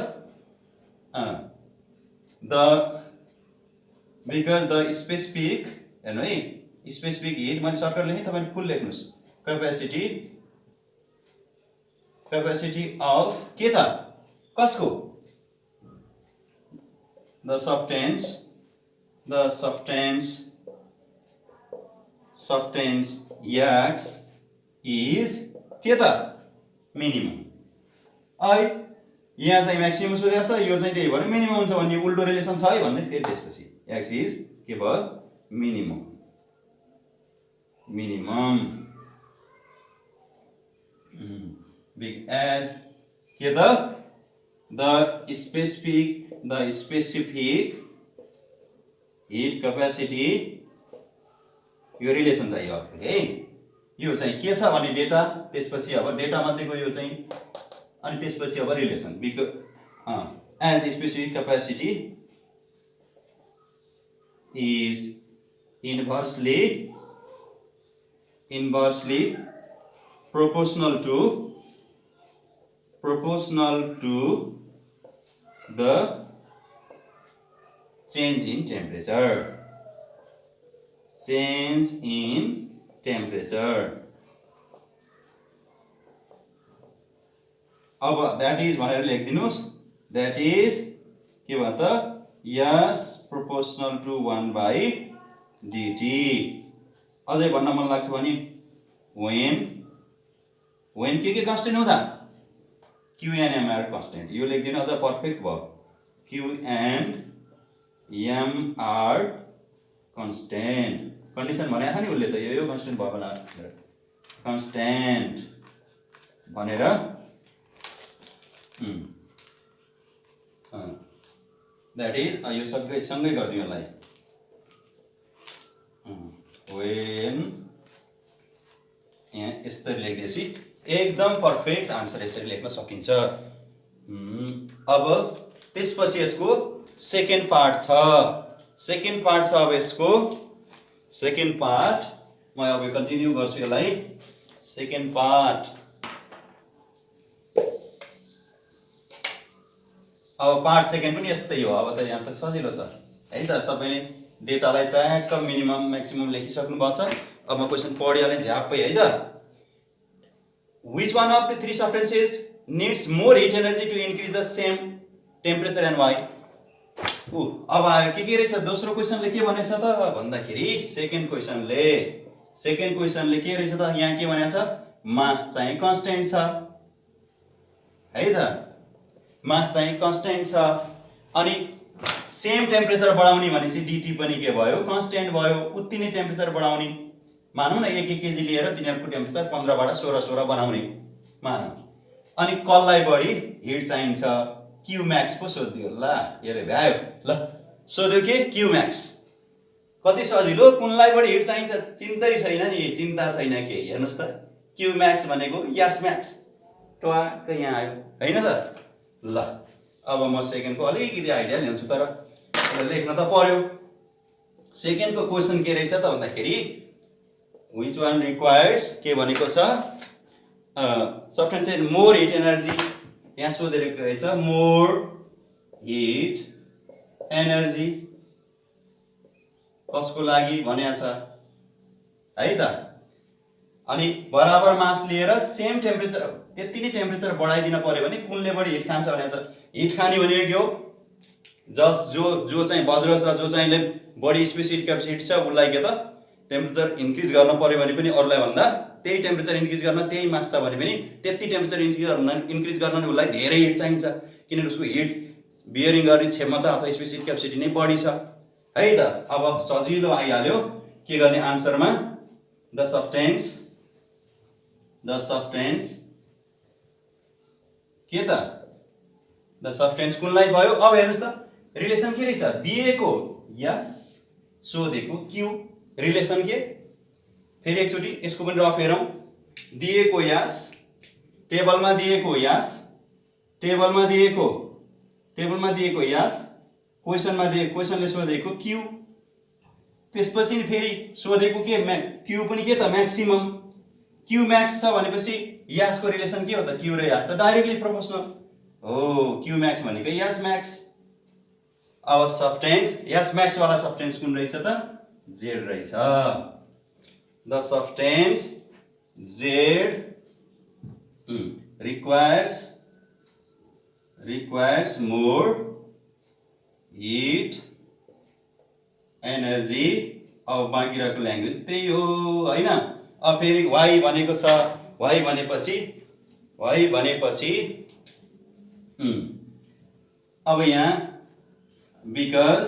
A: द स्पेसिफिक हेर्नु है स्पेसिफिक हिट मैले सर्टकट लेखेँ तपाईँले फुल लेख्नुहोस् क्यापेसिटी अफ के त कसको द substance X is के त मिनिमम है यहाँ चाहिँ म्याक्सिमम सोधेको छ यो चाहिँ त्यही भएर मिनिमम हुन्छ भन्ने उल्टो रिलेसन छ है भन्ने फेरि त्यसपछि x इज के भयो मिनिमम बिग एज के त द स्पेसिफिक हिट क्यापेसिटी यो रिलेसन चाहियो अब है यो चाहिँ के छ भने डेटा त्यसपछि अब डेटा मध्येको यो चाहिँ अनि त्यसपछि अब relation because as the specific capacity is inversely proportional to the change in temperature अब that is भनेर लेखिदिनुस् that is के भयो त yes proportional to 1 by dt अझै भन्न मन लाग्छ भने when के कन्स्टेन्ट हो त q and m are constant यो लेखिदिनु अझ पर्फेक्ट भयो q and m are constant condition भनेको छ नि उसले त यो कन्स्टेन्ट भयो भने कन्स्टेन्ट भनेर द्याट इज यो सँगै गरिदिउँ यसलाई when यहाँ यसरी लेख्दैछु एकदम पर्फेक्ट आन्सर यसरी लेख्न सकिन्छ। अब त्यसपछि यसको सेकेन्ड पार्ट छ अब यसको सेकेन्ड पार्ट म अब कन्टिन्यू गर्छु यसलाई सेकेन्ड पार्ट। अब पार्ट सेकेन्ड पनि यस्तै हो। अब त यहाँ त सजिलो छ है त तपाईले डेटालाई ट्याक्क मिनिमम म्याक्सिमम लेखिसक्नु भएको छ। अब म क्वेसन पढिहालेँ झ्याप्पै है त which one of the three substances needs more heat energy to increase the same temperature and why अब आयो के रहेछ दोस्रो क्वेसनले के भनेछ त भन्दाखेरि सेकेन्ड सेकेन्ड क्वेसनले के रहेछ त यहाँ के भनेको छ मास चाहिँ कन्स्टेन्ट छ है त मास चाहिँ कन्स्टेन्ट छ अनि सेम टेम्परेचर बढाउने भनेपछि डीटी पनि के भयो कन्स्टेन्ट भयो उति नै टेम्परेचर बढाउने मानौँ न 1 केजी लिएर तिनीहरूको टेम्परेचर 15 बाट 16 बनाउने मानौँ अनि कसलाई बढी हिट चाहिन्छ क्यू म्याक्स पो सोध्यो ल हेरे भ्यायो ल सोध्यो के क्यू म्याक्स कति सजिलो कुनलाई बढी हिट चाहिन्छ चिन्तै छैन नि चिन्ता छैन के हेर्नुस् त क्यू म्याक्स भनेको यास म्याक्स टवाक्क यहाँ आयो हैन त ल अब म सेकेन्डको अलिकति आइडिया ल्याउँछु तर लेख्न त पर्यो सेकेन्डको क्वेसन के रहेछ त भन्दाखेरि व्हिच वान रिक्वायर्स के भनेको छ substance and more heat energy यहाँ सोधेको रहेछ मोर हिट एनर्जी कसको लागि भनेको छ है त अनि बराबर मास लिएर सेम टेम्परेचर त्यति नै टेम्परेचर बढाइदिन पर्यो भने कुनले बढी हिट खान्छ भनेको छ हिट खाने भनेको के हो जो चाहिँ वज्र छ जो चाहिँ बढी स्पेसिफिक क्यापेसिटी छ उसलाई के त टेम्परेचर इन्क्रिज गर्न पर्यो भने पनि अरूलाई भन्दा त्यही टेम्परेचर इन्क्रिज गर्न त्यही मास छ भने पनि त्यति टेम्परेचर इन्क्रिज गर्न उसलाई धेरै हिट चाहिन्छ किनभने उसको हिट बियरिङ गर्ने क्षमता अथवा स्पेसिफिक क्यापेसिटी नै बढी छ है त अब सजिलो आइहाल्यो के गर्ने आन्सरमा द सब्स्टेन्स के त द सब्स्टेन्स कुनलाई भयो अब हेर्नुस् त रिलेसन के रहेछ दिएको यस सोधेको क्यू रिलेसन के फेरि एकचोटि यसको पनि रफ हेरौँ दिएको यस टेबलमा दिएको यस टेबलमा दिएको यस क्वेसनले सोधेको क्यू त्यसपछि फेरि सोधेको के क्यू पनि के त म्याक्सिमम क्यू म्याक्स छ भनेपछि यासको रिलेसन के हो त क्यू र यास त डाइरेक्टली प्रोपोर्सनल हो क्यू म्याक्स भनेको यास म्याक्स अब सब्स्टेन्स यास म्याक्स वाला सब्स्टेन्स कुन रहेछ त जेड रहेछ the substance Z requires more heat energy अब बाँकी रहेको ल्याङ्ग्वेज त्यही हो हैन अब फेरि वाइ भनेको छ वाइ भनेपछि अब यहाँ बिकज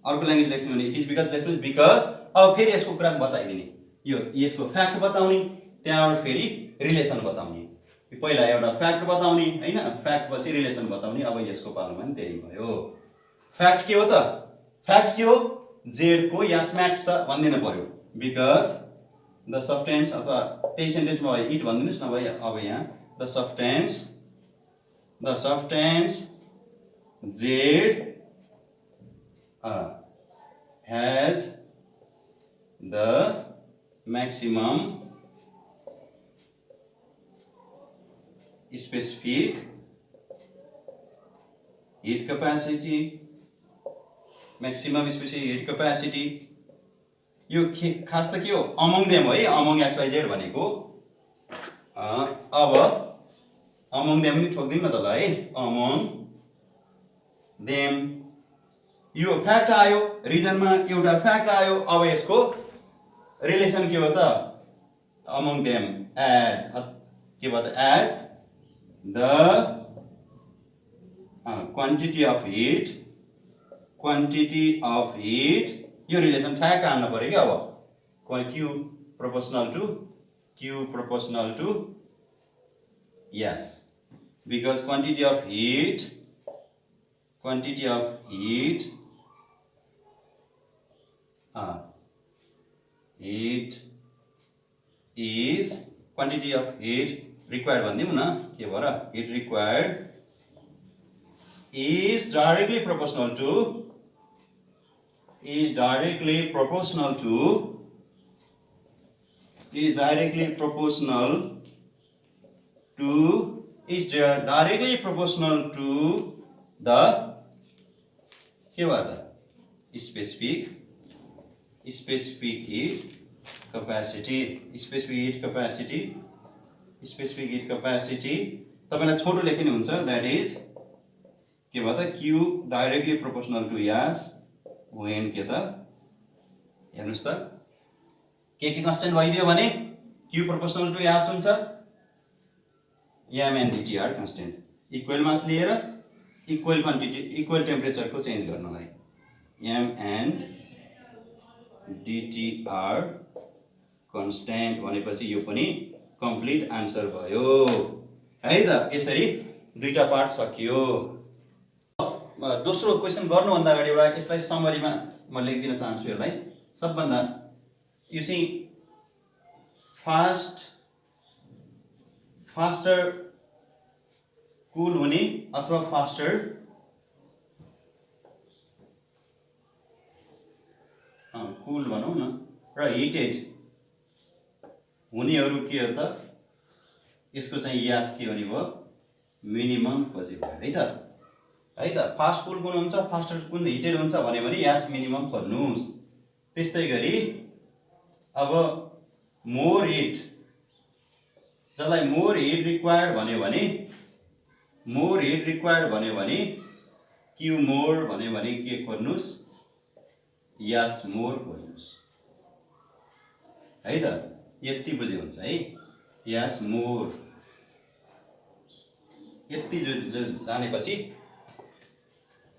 A: अर्को ल्याङ्ग्वेज लेख्नु भने इट इज बिकज लेख्नु बिकज अब फेरि यसको कुरा बताइदिने यो यसको फ्याक्ट बताउने त्यहाँबाट फेरि रिलेसन बताउने पहिला एउटा फ्याक्ट बताउने हैन फ्याक्ट पछि रिलेसन बताउने अब यसको पालोमा पनि त्यही भयो फ्याक्ट के हो त फ्याक्ट के हो जेड को यास म्याक्स छ भन्दिन पर्यो बिकज द सब्स्टेन्स अथवा त्यही सेन्टेन्समा भयो इट भन्दिनुस् न भयो अब यहाँ the substance Z has the maximum specific heat capacity यो खास त के हो अमंग देम है अमंग XYZ भनेको अब अमंग देम पनि ठोक्दिम न त ल है अमंग देम यो फ्याक्ट आयो रिजनमा एउटा फ्याक्ट आयो अब यसको रिलेसन के हो त अमंग देम एज के भयो त as the quantity of heat यो रिलेसन ठ्याक्क हाल्नु पर्यो कि अब क्यू प्रोपोर्सनल टु यस because quantity of heat required भन्दिउँ न के भएर heat required is directly proportional to the के भयो त specific heat capacity तपाईलाई छोटो लेख्ने हुन्छ दैट इज के भयो त Q directly proportional to Yas when के त हेर्नुस् त के कन्स्टेन्ट भइदियो भने Q प्रोपोर्सनल टु यास हुन्छ, m and dt are constant, equal mass लिएर इक्वल क्वान्टिटी इक्वल टेम्परेचरको चेन्ज गर्नलाई m and dt are constant भनेपछि यो पनि कम्प्लिट आन्सर भयो है त। यसरी दुईटा पार्ट सकियो। दोस्रो क्वेसन गर्नुभन्दा अगाडि एउटा यसलाई समरीमा म लेखिदिन चाहन्छु। यसलाई सबभन्दा यो चाहिँ फास्टर कुल हुने अथवा फास्टर कुल भनौँ न र हिटेड हुनेहरू के हो त, यसको चाहिँ यास के हुने भयो, मिनिमम खोज्यो है त। फास्ट कुल कुन हुन्छ, फास्टर कुन हिटेड हुन्छ भन्यो भने यास मिनिमम खोज्नुहोस्। त्यस्तै गरी अब मोर हिट, जसलाई मोर हिट रिक्वायर्ड भन्यो भने क्यू मोर भन्यो भने के खोज्नुहोस्, यास मोर खोज्नुहोस् है त। यति बुझे हुन्छ है, यास मोर यति जानेपछि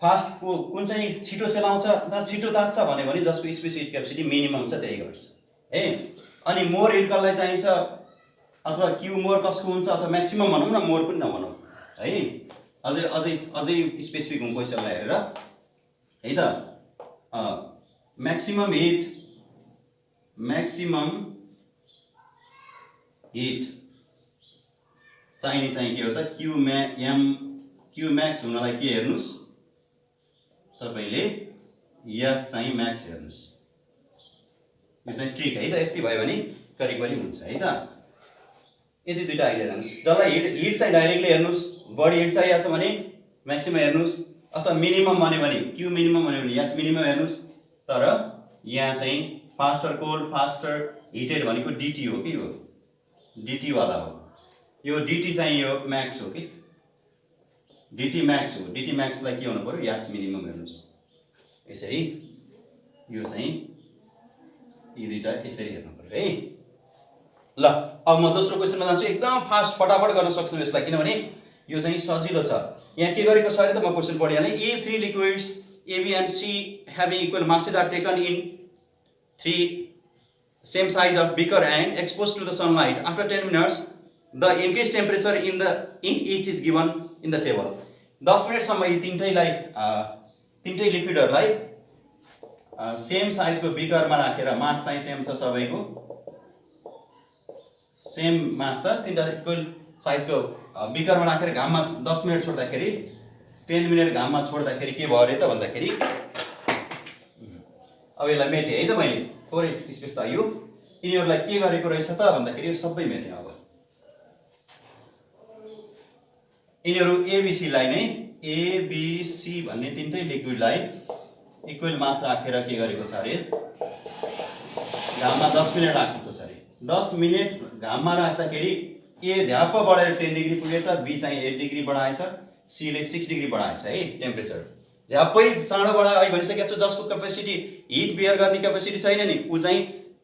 A: फास्ट को कुन चाहिँ छिटो सेलाउँछ न छिटो तात्छ भन्यो भने जसको स्पेसिफिक क्यापेसिटी मिनिमम छ त्यही गर्छ है। अनि मोर हिट कसलाई चाहिन्छ अथवा क्यू मोर कसको हुन्छ अथवा म्याक्सिमम भनौँ न, मोर पनि नभनौँ है, अझै स्पेसिफिक हुँ क्वेसनलाई हेरेर है त। म्याक्सिमम हिट चाहिने चाहिँ के हो त, क्यू म्याक्स हुनलाई के हेर्नुहोस् तपाईँले, यस चाहिँ म्याक्स हेर्नुहोस्। यो चाहिँ ट्रिक है त। यति भयो भने करिब हुन्छ है त। यति दुईटा आइडिया जानुहोस्। जसलाई हिट चाहिँ डाइरेक्टली हेर्नुहोस्, बढी हिट चाहिएको छ भने म्याक्सिमम हेर्नुहोस्, अथवा मिनिमम भन्यो भने क्यू मिनिमम भन्यो भने यस मिनिमम हेर्नुहोस्। तर यहाँ चाहिँ फास्टर कोल्ड फास्टर हिटेड भनेको डिटी हो कि, यो डिटी वाला हो। यो डिटी चाहिँ यो म्याक्स हो कि, डिटी म्याक्स हो। डिटी म्याक्सलाई के हुनु पर्यो, यास मिनिमम हेर्नुहोस्। यसरी यो चाहिँ यी दुईटा यसरी हेर्नु पर्यो है। ल अब म दोस्रो क्वेसनमा जान्छु। एकदम फास्ट फटाफट गर्न सक्छु यसलाई, किनभने यो चाहिँ सजिलो छ। यहाँ के गरेको छ अरे त, म क्वेसन पढिहालेँ। If 3 liquids A, B and C having equal masses are taken in 3 same size of beaker and exposed to the sunlight. After 10 minutes, the increased temperature in each is given in the table. 10 मिनटसम्म यी तीनटै लिक्विडहरूलाई same साइजको बिकरमा राखेर, मास चाहिँ same छ, सबैको same mass छ, तीनटा equal साइजको बिकरमा राखेर घाममा 10 मिनट छोड्दाखेरि, 10 मिनट घाममा छोड्दाखेरि के भयो अरे त भन्दाखेरि, अब यसलाई मेटेँ है त मैले, थोरै स्पेस चाहियो। यिनीहरूलाई के गरेको रहेछ त भन्दाखेरि यो सबै मेटेँ। अब यिनीहरू एबिसीलाई नै, एबिसी भन्ने तीनटै लिक्विडलाई इक्वल मास राखेर के गरेको छ अरे, घाममा 10 मिनट राखेको छ अरे। 10 मिनट घाममा राख्दाखेरि ए झ्याप्प बढेर 10 डिग्री पुगेछ, बी चाहिँ 8 डिग्री बढाएछ, सीले 6 डिग्री बढाएछ है टेम्परेचर। झ्याप्पै चाँडो बढायो भनिसकेको छु। जसको क्यापेसिटी हिट बियर गर्ने क्यापेसिटी छैन नि, ऊ चाहिँ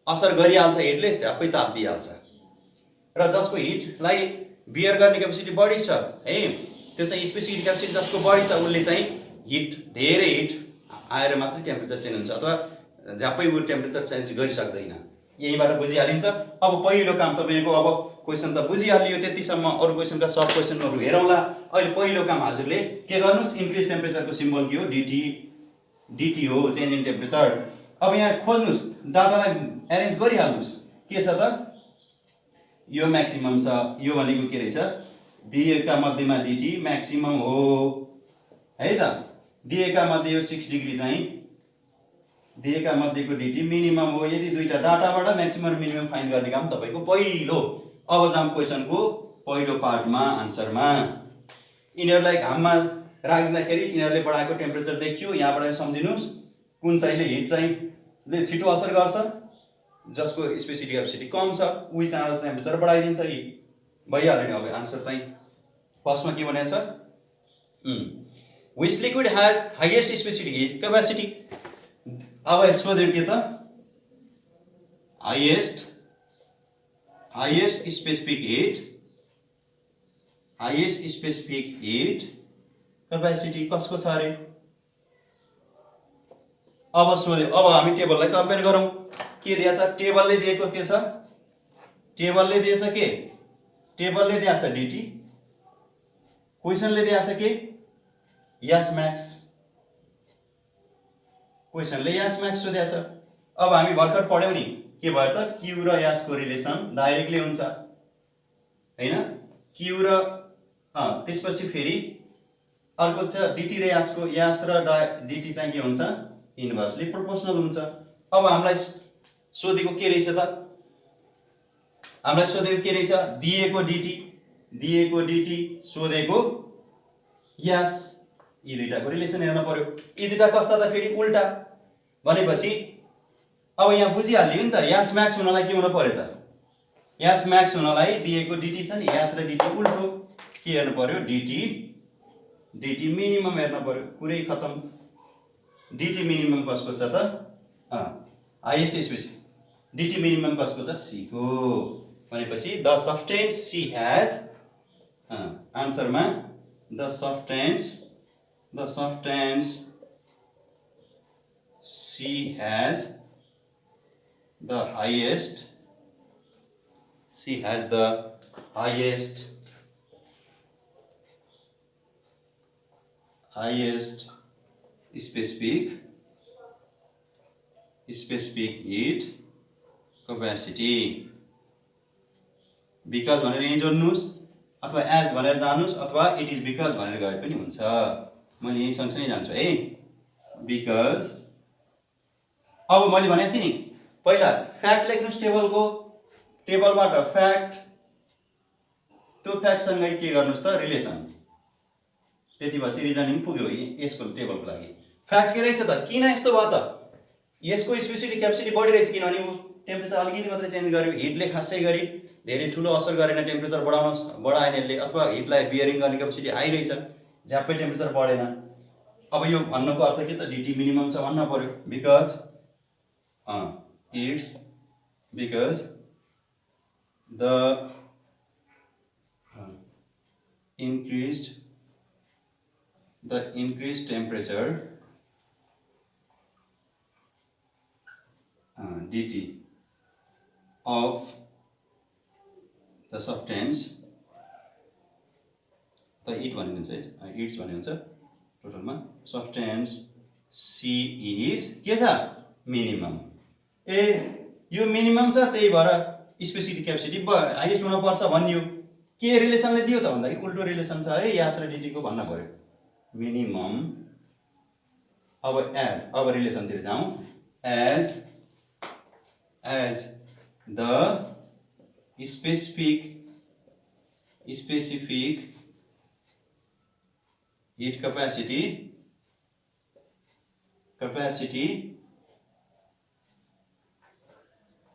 A: असर गरिहाल्छ, हिटले झ्याप्पै तापिदिइहाल्छ। र जसको हिटलाई बियर गर्ने क्यापेसिटी बढी छ है, त्यो चाहिँ स्पेसिफिक क्यापेसिटी जसको बढी छ, उसले चाहिँ धेरै हिट आएर मात्रै टेम्परेचर चेन्ज हुन्छ, अथवा झ्याप्पै ऊ टेम्परेचर चेन्ज गरिसक्दैन। यहीँबाट बुझिहालिन्छ। अब पहिलो काम तपाईँको, अब क्वेसन त बुझिहालियो त्यतिसम्म, अरू क्वेसनका सब क्वेसनहरू हेरौँला। अहिले पहिलो काम हजुरले के गर्नुहोस्, इन्क्रिज टेम्परेचरको सिम्बल के हो, डिटी हो, चेन्ज इन टेम्परेचर। अब यहाँ खोज्नुहोस्, डाटालाई एरेन्ज गरिहाल्नुहोस्। के छ त, यो म्याक्सिमम छ, यो भनेको के रहेछ, दिएका मध्येमा डिटी म्याक्सिमम हो है त। दिएका मध्ये यो 6 डिग्री चाहिँ दिएका मध्येको डिटी मिनिमम हो। यदि दुईटा डाटाबाट म्याक्सिमम र मिनिमम फाइन्ड गर्ने काम तपाईँको पहिलो। अब जाम क्वेसनको पहिलो पार्टमा, आन्सरमा। यिनीहरूलाई घाममा राखिदिँदाखेरि यिनीहरूले बढाएको टेम्परेचर देखियो। यहाँबाट सम्झिनुहोस्, कुन चाहिँले हिट चाहिँले छिटो असर गर्छ, जसको स्पेसिफिक क्यापेसिटी कम छ, उही चाँडो टेम्परेचर बढाइदिन्छ। यी भइहाल्यो नि। अब आन्सर चाहिँ फर्स्टमा के भनेको छ, which liquid has highest specific heat capacity. अब सोध्यो के त, हाइएस्ट स्पेसिफिक हिट क्यापेसिटी कसको छ अरे? अब सोध्यो, अब हामी टेबललाई कम्पेयर गरौँ। के दिएको छ? टेबलले दिएको के छ? टेबलले दिएछ के? टेबलले दिएको छ डिटी, क्वेसनले दिएको छ के? यास म्याक्स। क्वेसनले यास म्याक्स सोधेको छ। अब हामी भर्खर पढ्यौँ नि, के भयो त? क्यू र यासको रिलेसन डाइरेक्टली हुन्छ हैन? क्यू र त्यसपछि फेरि अर्को छ डिटी र यासको, यास र डिटी चाहिँ के हुन्छ? इन्भर्सली प्रोपोर्सनल हुन्छ। अब हामीलाई सोधेको के रहेछ त? हामीलाई सोधेको के रहेछ? दिएको डिटी सोधेको यास, यी दुईटाको रिलेसन हेर्न पर्यो। यी दुईटा कस्ता त? फेरि उल्टा भनेपछि अब यहाँ बुझिहाल्यो नि त, यास म्याक्स हुनलाई के हुन पर्यो त? यास म्याक्स हुनलाई दिएको डिटी छ नि, यास र डिटी उल्टो के हेर्नु पर्यो? डिटी मिनिमम हेर्न पर्यो। कुरै खतम। डिटी मिनिमम कसको छ त? Highest specific. डिटी मिनिमम कसको छ? सी को। भनेपछि द सब्स्टेन्स सी हैज, आन्सरमा the substance C has the highest specific heat capacity। Because भनेर यही जोड्नुस् अथवा एज भनेर जानुस् अथवा इट इज बिकज भनेर गए पनि हुन्छ। मैले यही सँगसँगै जान्छु है। बिकज अब मैले भनेको थिएँ नि पहिला फ्याक्ट लेख्नुस् टेबलको, टेबलबाट फ्याक्ट, त्यो फ्याक्टसँगै के गर्नुस् त? रिलेसन। त्यति भएपछि रिजनिङ पुग्यो यसको टेबलको लागि। फ्याक्ट के रहेछ त? किन यस्तो भयो त? यसको स्पेसिफिक क्यापेसिटी बढी रहेछ किनभने ऊ टेम्परेचर अलिकति मात्रै चेन्ज गर्यो। हिटले खासै गरी धेरै ठुलो असर गरेन, टेम्परेचर बढाएन यसले, अथवा हिटलाई बियरिङ गर्ने क्यापेसिटी हाई रहेछ, झ्याप्पै टेम्परेचर बढेन। अब यो भन्नुको अर्थ के त? डिटी मिनिमम छ भन्न पर्यो। Because it's because the increased temperature dt of the substance, the it भन्ने हुन्छ है, इट्स भन्ने हुन्छ टोटलमा। सब्स्टेन्स सी इज के छ? मिनिमम। ए यो मिनिमम छ, त्यही भएर स्पेसिफिक क्यापेसिटी हाइएस्ट हुन पर्छ भनियो। के रिलेसनले दियो त भन्दाखेरि उल्टो रिलेसन छ है, यास र डिटीको भन्न पर्यो। मिनिमम। अब एज, अब रिलेसनतिर जाउँ। As the specific heat capacity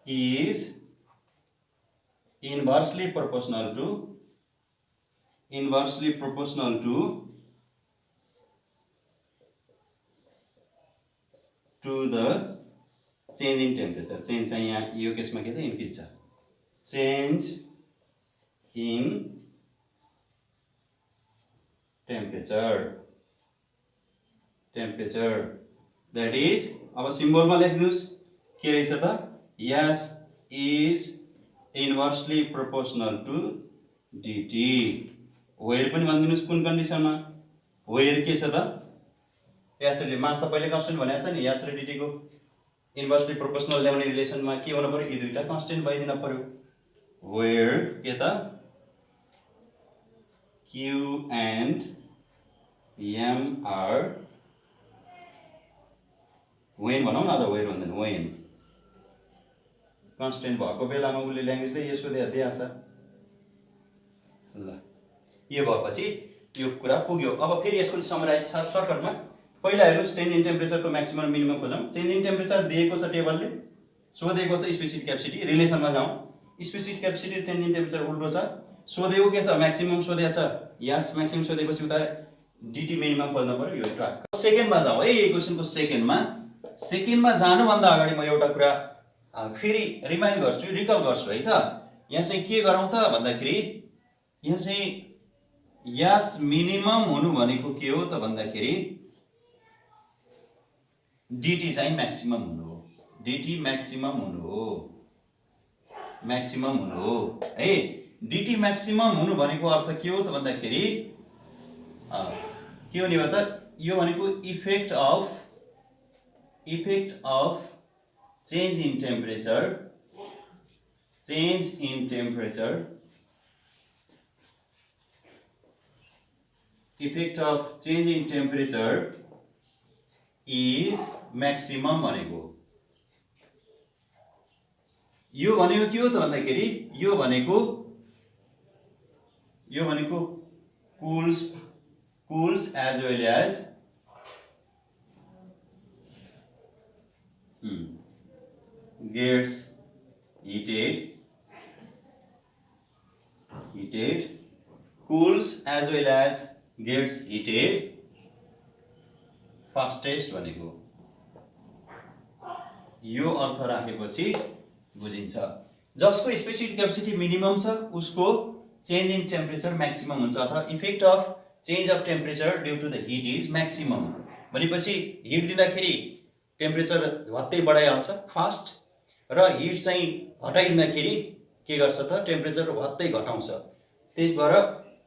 A: is inversely proportional to the change in temperature। Change चाहिँ यहाँ यो केसमा के त? इन्क्रिज छ। Change in temperature that is, अब सिम्बलमा लेख्नुस् के रहेछ त? S is inversely proportional to dt. Where पनि भनिदिनुस् कुन कन्डिसनमा? वेयर के छ त? यास र मास त पहिले कन्स्टेन्ट भनेको छ नि, यास र डिटीको इन्भर्सली प्रोपोर्सनल ल्याउने रिलेसनमा के हुनु पर्यो? यी दुईटा कन्स्टेन्ट भइदिन पर्यो। वेयर के त? Q and M are, when भनौँ न त, वेयर भन्दैन, when कन्स्टेन्ट भएको बेलामा उसले ल्याङ्ग्वेजले यसको दिएको छ। ल यो भएपछि यो कुरा पुग्यो। अब फेरि यसको समराइज छ सर्टकटमा। पहिला हेर्नुहोस्, चेन्ज इन टेम्परेचरको म्याक्सिमम मिनिमम खोजौँ। चेन्ज इन टेम्परेचर दिएको छ टेबलले, सोधेको छ स्पेसिफिक क्यापेसिटी। रिलेसनमा जाउँ। Specific capacity change in temperature उल्टो छ। सोधेको के छ? म्याक्सिमम सोधेको छ। यास म्याक्सिमम सोधेपछि उता डिटी मिनिमम खोज्न पर्यो। यो ट्र्याक सेकेन्डमा जाउँ है। यो क्वेसनको सेकेन्डमा जानुभन्दा अगाडि म एउटा कुरा फेरि रिमाइन्ड गर्छु, रिकल गर्छु है त। यहाँ चाहिँ के गरौँ त भन्दाखेरि यहाँ चाहिँ यस मिनिमम हुनु भनेको के हो त भन्दाखेरि डिटी चाहिँ म्याक्सिमम हुनु हो, डिटी म्याक्सिमम हुनु हो, म्याक्सिमम हुनु हो है। डिटी म्याक्सिमम हुनु भनेको अर्थ के हो त भन्दाखेरि के हुने हो त, यो भनेको effect of change in temperature, change in temperature, effect of change in temperature is maximum भनेको। यो भनेको के हो त भन्दाखेरि यो भनेको cools as well as gets heated, cools as well as gets heated fastest भनेको यो अर्थ राखेपछि बुझिन्छ। जसको स्पेसिफिक क्यापेसिटी मिनिमम छ उसको चेन्ज इन टेम्परेचर म्याक्सिमम हुन्छ, अथवा effect of change of temperature due to the heat is maximum. भनेपछि हिट दिँदाखेरि टेम्परेचर भत्तै बढाइहाल्छ फास्ट, र हिट चाहिँ हटाइदिँदाखेरि के गर्छ त टेम्परेचर भत्तै घटाउँछ। त्यस भएर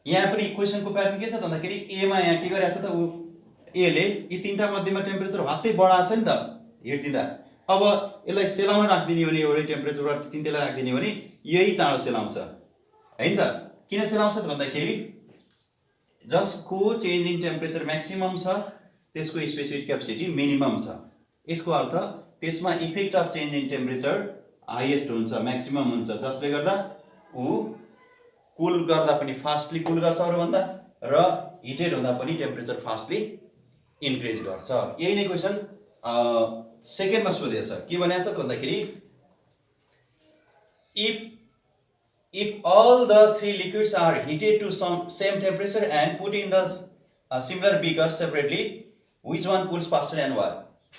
A: यहाँ पनि क्वेसनको प्याटर्न के छ त भन्दाखेरि एमा यहाँ के गरिरहेछ त, ऊ एले यी तीनटा मध्येमा टेम्परेचर भत्तै बढाएको छ नि त हिट दिँदा। अब यसलाई सेलाउन राखिदिने भने एउटै टेम्परेचर तिनटैलाई राखिदिने भने यही चाँडो सेलाउँछ है त। किन सेलाउँछ त भन्दाखेरि जसको चेन्ज इन टेम्परेचर म्याक्सिमम छ त्यसको स्पेसिफिक क्यापेसिटी मिनिमम छ। यसको अर्थ त्यसमा effect of change in temperature highest हुन्छ, म्याक्सिमम हुन्छ, जसले गर्दा ऊ कुल गर्दा पनि फास्टली कुल गर्छ अरूभन्दा, र हिटेड हुँदा पनि टेम्परेचर फास्टली इन्क्रिज गर्छ। यही नै क्वेसन सेकेन्डमा सोधेछ। के भनेको छ त भन्दाखेरि if all the three liquids are heated to some same temperature and put in the similar beakers separately, which one cools faster and why?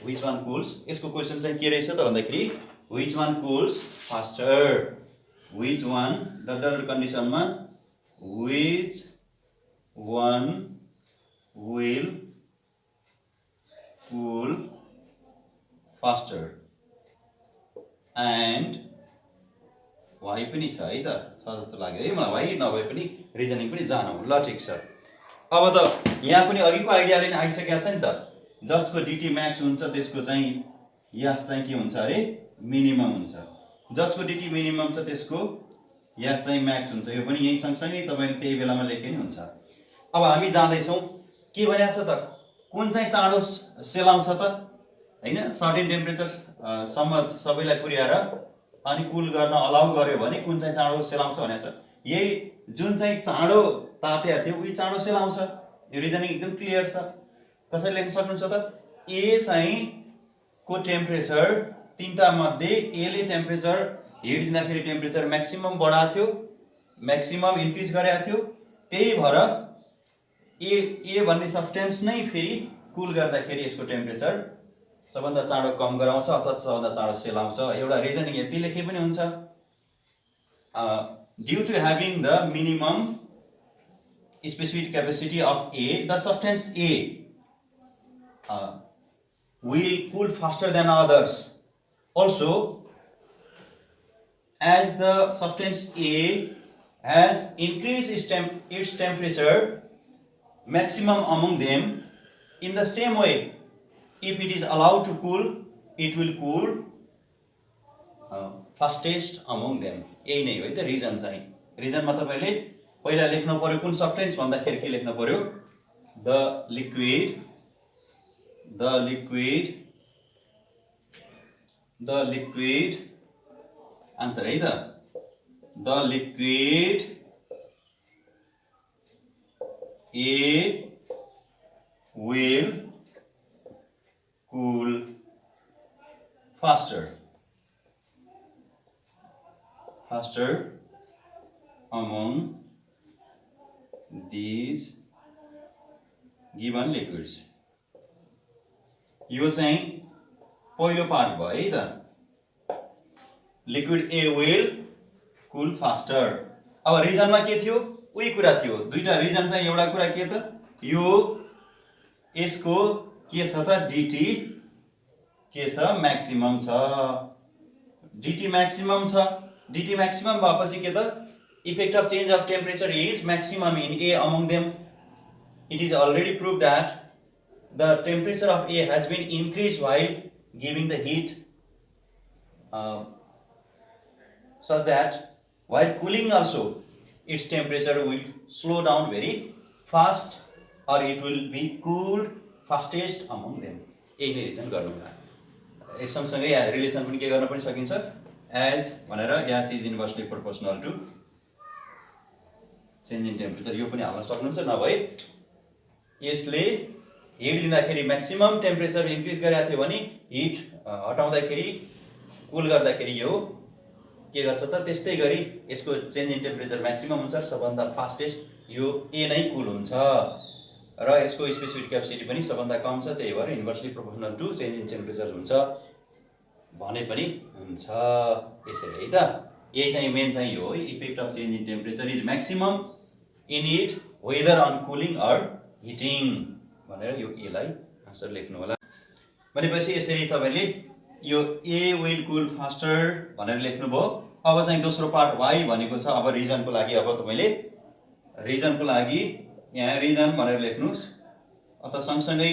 A: Which one cools? यसको क्वेसन चाहिँ के रहेछ त भन्दाखेरि which one cools faster? Which one double कन्डिसनमा which one will cool faster and why पनि छ है त, छ जस्तो लाग्यो है मलाई, वाइ नभए पनि रिजनिङ पनि जानौँ। ल ठिक छ। अब त यहाँ पनि अघिको आइडियाले नै आइसकेको छ नि त, जसको डिटी म्याक्स हुन्छ त्यसको चाहिँ यस चाहिँ के हुन्छ अरे मिनिमम हुन्छ, जसको डिटी मिनिमम छ त्यसको यस चाहिँ म्याक्स हुन्छ। यो पनि यही सँगसँगै तपाईँले त्यही बेलामा लेखे नि हुन्छ। अब हामी जाँदैछौँ, के भनेको छ त कुन चाहिँ चाँडो सेलाउँछ त होइन, सर्टेन टेम्परेचर सम्म सबैलाई पुर्याएर अनि कुल गर्न अलाउ गर्यो भने कुन चाहिँ चाँडो सेलाउँछ भनेको छ। यही जुन चाहिँ चाँडो तातेको थियो उही चाँडो सेलाउँछ। यो रिजनिङ एकदम क्लियर छ। कसरी लेख्न सक्नुहुन्छ त, ए चाहिँ को टेम्परेचर तीनटा मध्ये एले टेम्परेचर हिट दिँदाखेरि टेम्परेचर म्याक्सिमम बढाएको थियो, म्याक्सिमम इन्क्रिज गरेको थियो, त्यही भएर ए भन्ने सब्सटेन्स नै फेरि कुल गर्दाखेरि यसको टेम्परेचर सबभन्दा चाँडो कम गराउँछ अथवा सबभन्दा चाँडो सेलाउँछ। एउटा रिजनिङ यति लेखे पनि हुन्छ। Due to having the minimum specific capacity of A, the substance A will cool faster than others. Also, as the substance A has increased its temperature maximum among them, in the same way, if it is allowed to cool, it will cool fastest among them. यही नै हो त reason चाहिँ। रिजनमा तपाईले पहिला लेख्नु पर्यो कुन सब्सटेन्स भन्दाखेरि के लेख्नु पर्यो, द लिक्विड आन्सर है त, the liquid A will cool faster among these given liquids. यो चाहिँ पहिलो पार्ट भयो है त। Liquid A will cool faster. अब रिजनमा के थियो, उही कुरा थियो। दुईटा रिजन चाहिँ, एउटा कुरा के त, यो यसको के छ त, डिटी के छ, म्याक्सिमम छ। डिटी म्याक्सिमम छ। डिटी म्याक्सिमम भएपछि के त, effect of change of temperature is maximum in A among them. It is already prove that the temperature of A has been increase while giving the heat such that while cooling also its temperature will slow down very fast or it will be cooled fastest among them। यही नै reason गर्नु होला। यस सँगसँगै यहाँ relation पनि के गर्न पनि सकिन्छ, एज भनेर s is inversely proportional to change in temperature, यो पनि हाल्न सक्नुहुन्छ। नभए यसले हिट दिँदाखेरि म्याक्सिमम टेम्परेचर इन्क्रिज गरेको थियो भने हिट हटाउँदाखेरि, कुल गर्दाखेरि यो के गर्छ त, त्यस्तै गरी यसको चेन्ज इन टेम्परेचर म्याक्सिमम हुन्छ, सबभन्दा फास्टेस्ट यो ए नै कुल हुन्छ र यसको स्पेसिफिक क्यापेसिटी पनि सबभन्दा कम छ। त्यही भएर inversely proportional to change in temperature हुन्छ भने पनि हुन्छ। यसरी है त, यही चाहिँ मेन चाहिँ यो हो, effect of change in temperature is maximum in it whether on cooling or heating भनेर यो एलाई आन्सर लेख्नु होला। भनेपछि यसरी तपाईँले यो ए विल कुल फास्टर भनेर लेख्नुभयो। अब चाहिँ दोस्रो पार्ट वाइ भनेको छ। अब रिजनको लागि, अब तपाईँले रिजनको लागि यहाँ रिजन भनेर लेख्नुहोस्, अथवा सँगसँगै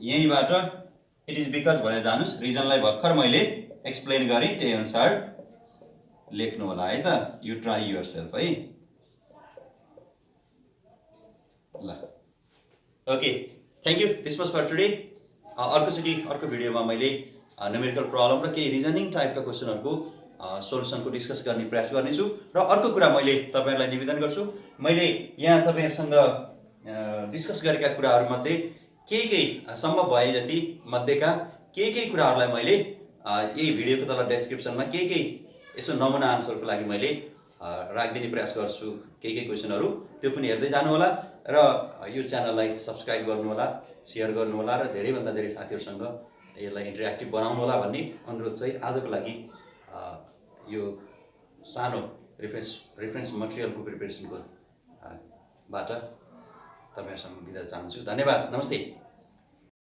A: यहीँबाट इट इज बिकज भनेर जानुहोस्। रिजनलाई भर्खर मैले एक्सप्लेन गरेँ, त्यही अनुसार लेख्नु होला है त। यु ट्राई युर सेल्फ है ल। Okay, thank you, this was for today. अर्कोचोटि अर्को भिडियोमा मैले न्युमेरिकल प्रब्लम र केही रिजनिङ टाइपका क्वेसनहरूको सोल्युसनको डिस्कस गर्ने प्रयास गर्नेछु। र अर्को कुरा मैले तपाईँहरूलाई निवेदन गर्छु, मैले यहाँ तपाईँहरूसँग डिस्कस गरेका कुराहरूमध्ये केही सम्भव भए जति मध्येका केही कुराहरूलाई मैले यही भिडियोको तल डेस्क्रिप्सनमा केही यसो नमुना आन्सरको लागि मैले राखिदिने प्रयास गर्छु। केही क्वेसनहरू त्यो पनि हेर्दै जानुहोला र यो च्यानललाई सब्सक्राइब गर्नुहोला, सेयर गर्नुहोला र धेरैभन्दा धेरै साथीहरूसँग यसलाई इन्टरेक्टिभ बनाउनु होला भन्ने अनुरोध चाहिँ आजको लागि यो सानो रेफरेन्स मटेरियलको प्रिपेरेसनको बाट तपाईँहरूसँग बिदा चाहन्छु। धन्यवाद, नमस्ते।